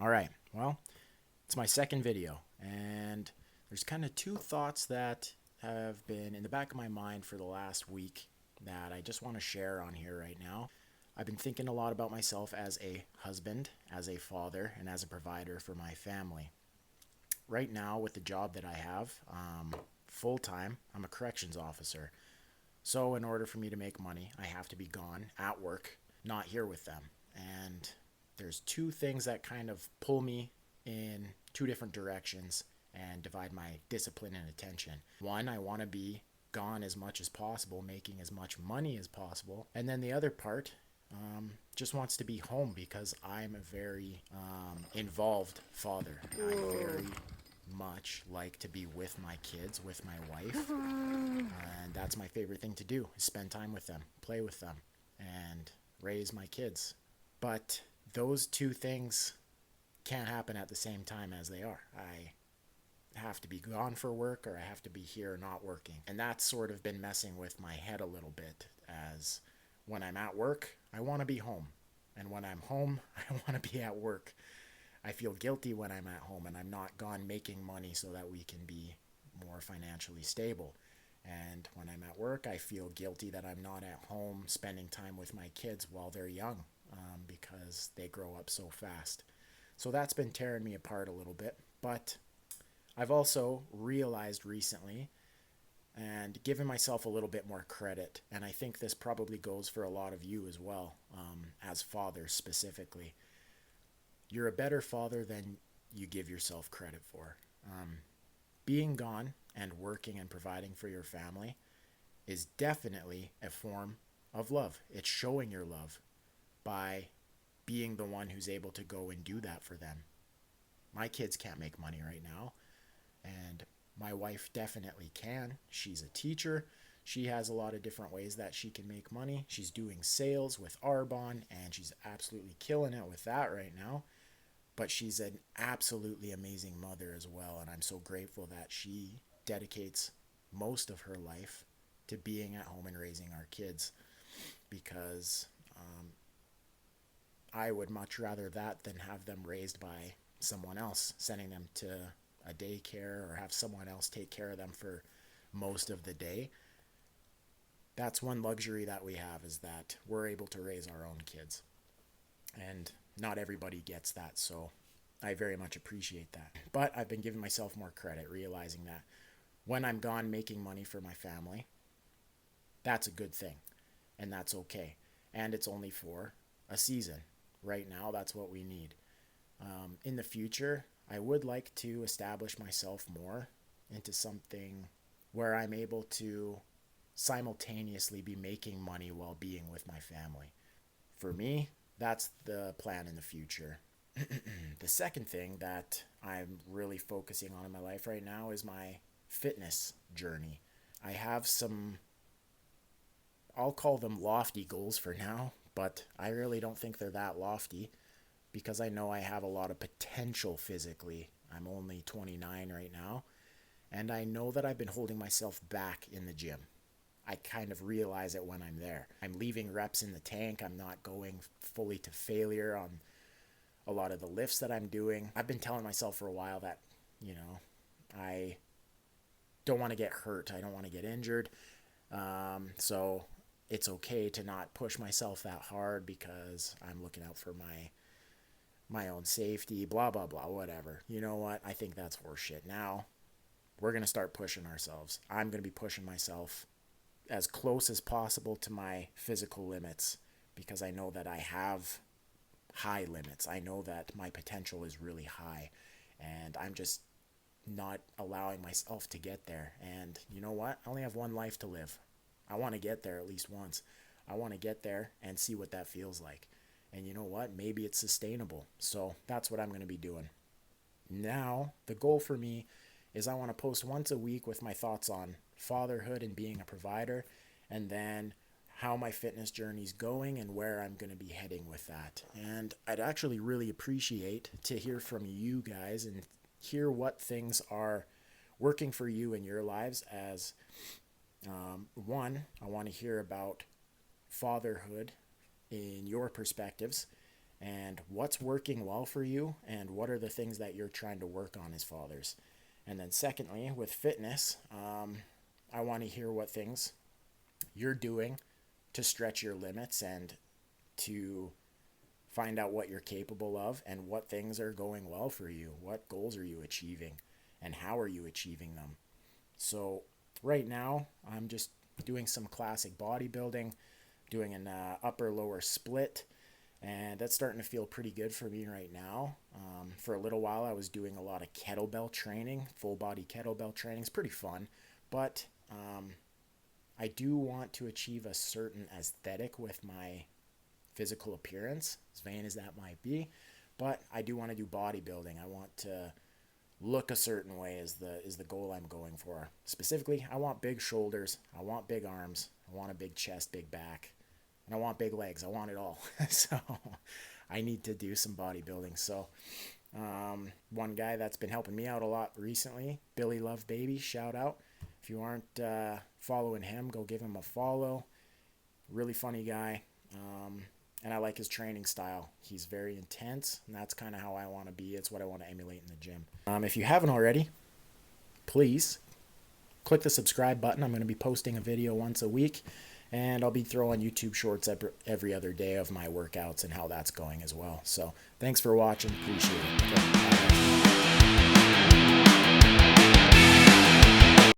All right, well, it's my second video, and there's kind of two thoughts that have been in the back of my mind for the last week that I just want to share on here right now. I've been thinking a lot about myself as a husband, as a father, and as a provider for my family. Right now, with the job that I have, full time, I'm a corrections officer. So, in order for me to make money, I have to be gone at work, not here with them. And there's two things that kind of pull me in two different directions and divide my discipline and attention. One, I want to be gone as much as possible, making as much money as possible. And then the other part just wants to be home because I'm a very involved father. I very much like to be with my kids, with my wife. And that's my favorite thing to do, is spend time with them, play with them, and raise my kids. But those two things can't happen at the same time as they are. I have to be gone for work or I have to be here not working. And that's sort of been messing with my head a little bit, as when I'm at work, I want to be home. And when I'm home, I want to be at work. I feel guilty when I'm at home and I'm not gone making money so that we can be more financially stable. And when I'm at work, I feel guilty that I'm not at home spending time with my kids while they're young, because they grow up so fast. So that's been tearing me apart a little bit. But I've also realized recently and given myself a little bit more credit, and I think this probably goes for a lot of you as well, as fathers specifically. You're a better father than you give yourself credit for. Being gone and working and providing for your family is definitely a form of love. It's showing your love by being the one who's able to go and do that for them. My kids can't make money right now, and my wife definitely can. She's a teacher. She has a lot of different ways that she can make money. She's doing sales with Arbonne, and she's absolutely killing it with that right now. But she's an absolutely amazing mother as well, and I'm so grateful that she dedicates most of her life to being at home and raising our kids, because I would much rather that than have them raised by someone else, sending them to a daycare or have someone else take care of them for most of the day. That's one luxury that we have, is that we're able to raise our own kids. And not everybody gets that, so I very much appreciate that. But I've been giving myself more credit, realizing that when I'm gone making money for my family, that's a good thing, and that's okay. And it's only for a season. Right now, that's what we need. In the future, I would like to establish myself more into something where I'm able to simultaneously be making money while being with my family. For me, that's the plan in the future. The second thing that I'm really focusing on in my life right now is my fitness journey. I have some, I'll call them lofty goals for now, but I really don't think they're that lofty, because I know I have a lot of potential physically. I'm only 29 right now, and I know that I've been holding myself back in the gym. I kind of realize it when I'm there. I'm leaving reps in the tank. I'm not going fully to failure on a lot of the lifts that I'm doing. I've been telling myself for a while that, I don't want to get hurt. I don't want to get injured. So it's okay to not push myself that hard because I'm looking out for my own safety, blah, blah, blah, whatever. You know what? I think that's horseshit. Now we're going to start pushing ourselves. I'm going to be pushing myself as close as possible to my physical limits, because I know that I have high limits. I know that my potential is really high, and I'm just not allowing myself to get there. And you know what? I only have one life to live. I want to get there at least once. I want to get there and see what that feels like. And you know what? Maybe it's sustainable. So that's what I'm going to be doing. Now, the goal for me is I want to post once a week with my thoughts on fatherhood and being a provider, and then how my fitness journey's going and where I'm going to be heading with that. And I'd actually really appreciate to hear from you guys and hear what things are working for you in your lives. As one, I want to hear about fatherhood in your perspectives, and what's working well for you, and what are the things that you're trying to work on as fathers. And then secondly, with fitness, I want to hear what things you're doing to stretch your limits and to find out what you're capable of and what things are going well for you. What goals are you achieving and how are you achieving them? So right now, I'm just doing some classic bodybuilding, doing an upper lower split, and that's starting to feel pretty good for me right now. For a little while, I was doing a lot of kettlebell training, full body kettlebell training. It's pretty fun, but I do want to achieve a certain aesthetic with my physical appearance, as vain as that might be, but I do want to do bodybuilding. I want to look a certain way is the goal I'm going for. Specifically, I want big shoulders, I want big arms, I want a big chest, big back, and I want big legs. I want it all. So I need to do some bodybuilding. So one guy that's been helping me out a lot recently, Billy Love Baby, shout out. If you aren't following him, go give him a follow. Really funny guy. And I like his training style. He's very intense, and that's kind of how I want to be. It's what I want to emulate in the gym. If you haven't already, please click the subscribe button. I'm going to be posting a video once a week, and I'll be throwing YouTube shorts every other day of my workouts and how that's going as well. So thanks for watching. Appreciate it.